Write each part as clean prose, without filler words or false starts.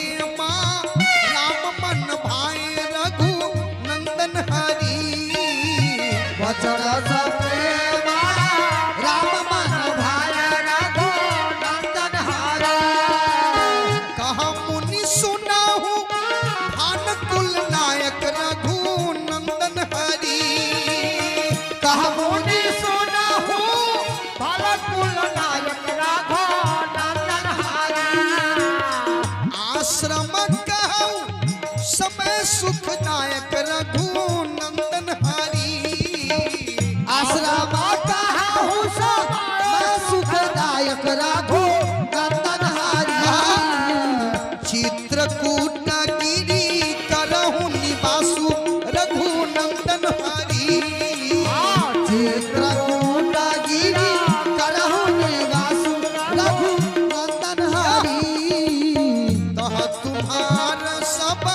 प्रेमा राम मन भाए रघु नंदन हरि वचन सब प्रेमा राम मन भाया रघु नंदन हरि कहा मुनि सुनाहु भान कुल नायक रघु नंदन हरि कहा मुनि सुनाहु भान कुल नायक रघु नंदन हरि आश्रम कहूँ समय सुखदायक रघु नंदन हरि आश्रम कहूँ मैं सुखदायक रघु नंदन हरि चित्रकूट गिरी करहु निवासु रघु नंदन हरि चित्रकूट गिरी करहु निवासु रघु नंदन हरि तह तुम्हार सब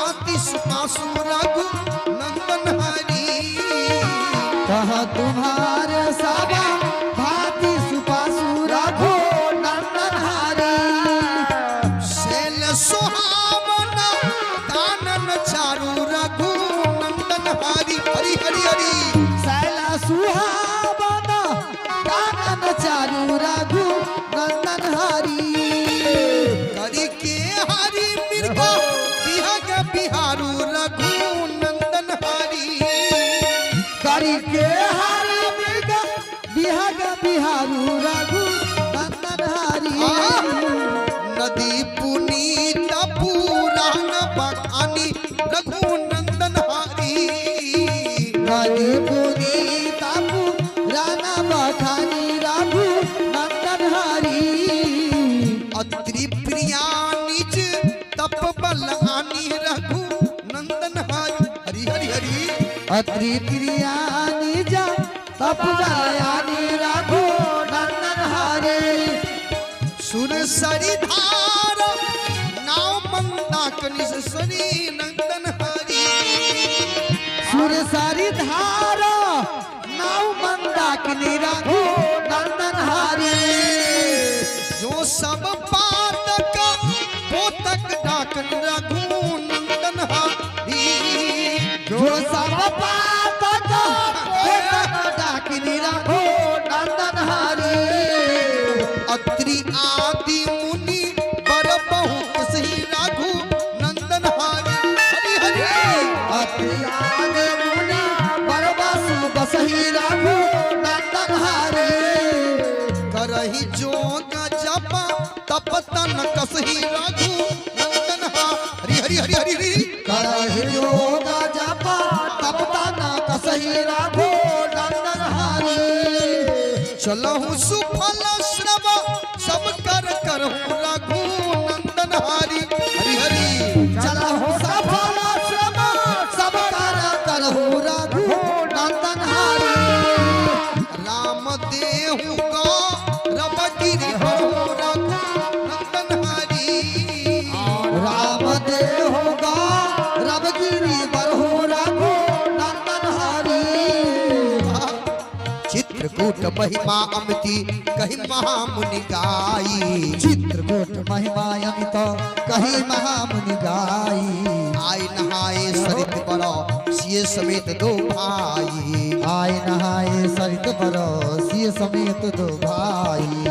आतिश पासु रघु नंदन हरि कह तुम्हारे सब भांति सुपासु रघु नंदन हरि शैल सुहावना कानन चारु रघु नंदन हरि हरि हरि हरि शैला सुहावन कानन चारु रघु नंदन हरि करि के हरि मृग बिहग बिहारु रघु नंदन हरि करि के हरि मृग बिहग बिहारु रघु नंदन हरि नदी पुनीत पुराण बखानी रघु नंदन हरि हरि पुनीत पुराण बखानी रघु नंदन हरि अत्रि प्रिया निज तप बल आनी रघु नंदन हरि हरि हरि अत्रि प्रिया निज तप बलयानी रघु नंदन हरि सुर सरि धार नाव मंदाकिनी सरी नंदन हरि सुर सरि धार नाव मंदाकिनी रघु नंदन हरि जो सब पातक पोतक डाकन रघु नंदन हरि जो सब पातक पोतक डाकिनी रघु नंदन हरि अत्रि आदि मुनि बर बहुत सही रघु नंदन हरि हरि हरि अत्रि आदि मुनि बरबसु बसहि रघु नंदन हरि करहि जोग जप तप तन कसही रघु नंदन हरि हरि हरि हरि हरि करहि योग जप तप तन कसहि रघु नंदन हरि चलहु सुफल श्रव सब कर करहु रघु नंदन हरि हरि हरि चलहु सफल श्रम सब कर करहु रघु नंदन हरि राम देहु का रब गिरि हरहु रघु नंदन हरि राम देहु गा रब गिरि बरहु रघु नंदन हरि चित्रकूट महिमा अमिति कहि महामुनि गाई चित्रकूट महिमा अमित कही महामुनि गाई आय नहाए सरित बरो सिए समेत दो भाई आय नहाए सरित बरसिए समेत दो भाई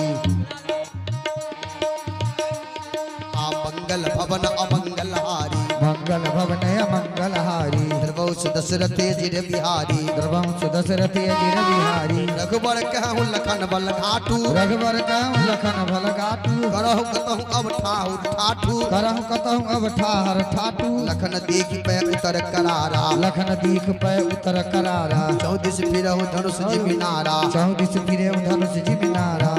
आ मंगल भवन अमंगल हारी मंगल भवन अमंगल हारी द्रवंश दशरथ जिर बिहारी द्रवंश दशरथ अजिर बिहारी रघुबर कहूँ लखन बल घाटू रघुबर कहूँ लखन भल घाटू करहु कतहु अब ठाहुर ठाठू करहु कतहु अब ठाहर ठाटू लखन देख पे उतर करारा लखन दीख पै उतर करारा चौदिस फिरहु धनुष जिमिनारा चौदिस फिरे धनुष जिमिनारा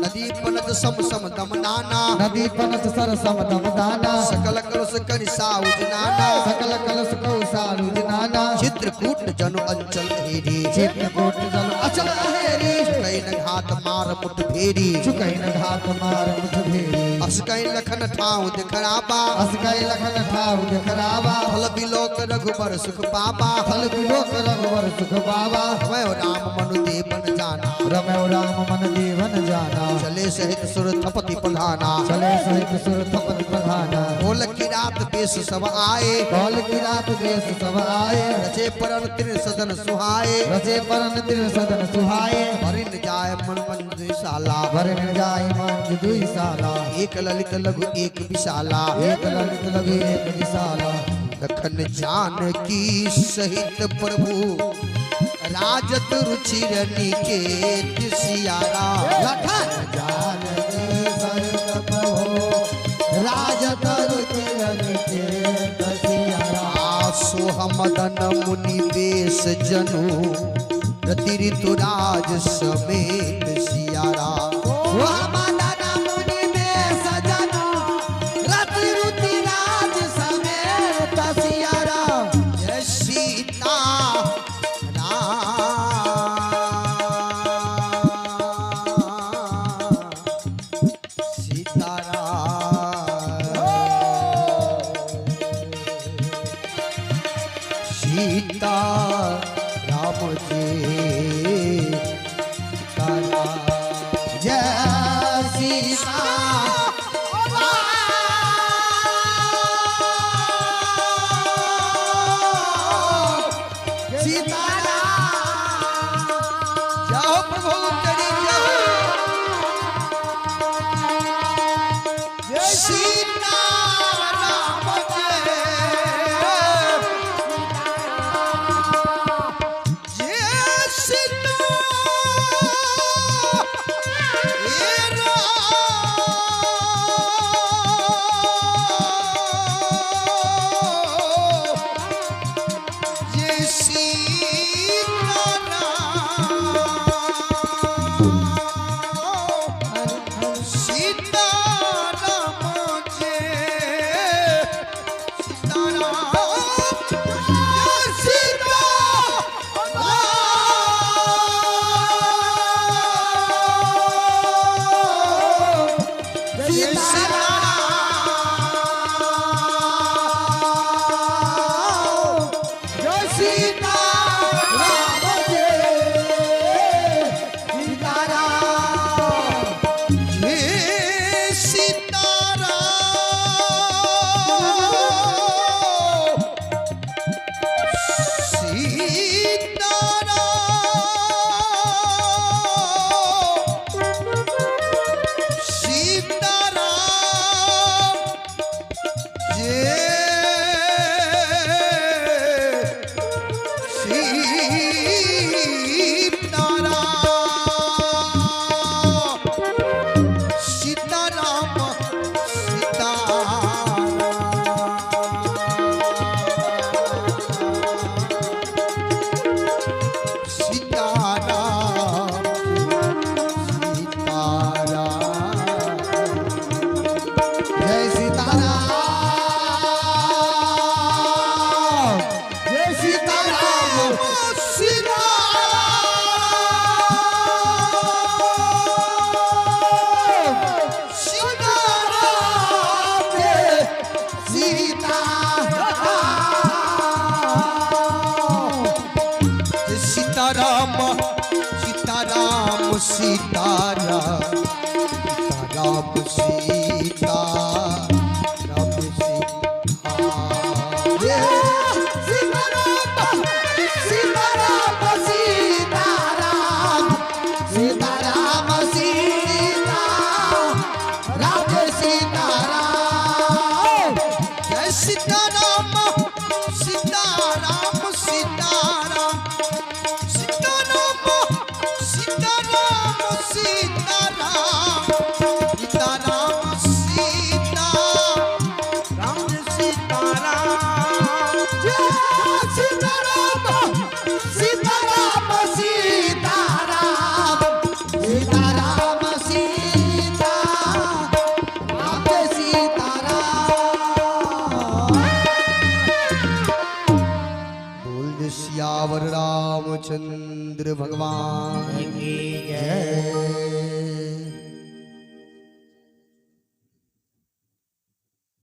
नदी पनत सम सम दम नाना नदी पनत सर सम दम दाना सकल कलश करि साउज नाना सकल कलश कौ सारुज नाना चित्रकूट जनु अंचल हेरी चित्रकूट जल अचल हेरी चुकई न घात मार मुठ भेरी चुकई न घात मार मुठ भेरी असकई लखन ठाव दिखराबा असकई लखन ठाव दिखराबा फल बिलोक रघुबर सुख पाबा फल बिलोक रघुवर सुख बाबा मैं राम मनु देवन जाना रमयो राम मन देवन जाना चले सहित सहित सुर थपति प्रधाना चले सहित सुर थपति प्रधाना बोल की रात बेस सब आए कौल की रात देश सब आए रचे परन तिर सदन सुहाए रचे परन तिर सदन सुहाए हरिन जाय मन मंद शाला वरण जाय मंज दुई साला एक ललित लघु एक विशाला एक ललित लघु एक विशाला लखन जानकी सहित प्रभु राजत रुचिर निकेत सियारा लखन जानकी सहित प्रभु राजत रुचिर निकेत सियारा आसो मदन मुनि वेश जनु रति ऋतुराज समेत सियारा मदन मुनि वेश जनु रति ऋतुराज समेत सियारा जय सीता सीता राम जी तारा जय सीता जाओ प्रभु तेरी जय सीता राम जय सीता सीताराम राम सीता राम सीता सीताराम सीताराम सीताराम सीताराम सीता राम सीताराम जय सीताराम सीताराम सीताराम सीताराम सीताराम सीताराम सीताराम सीता राम सीताराम जय सीताराम सीताराम सीताराम सीताराम सीता राम सीताराम बोल सियावर रामचंद्र भगवान की जय।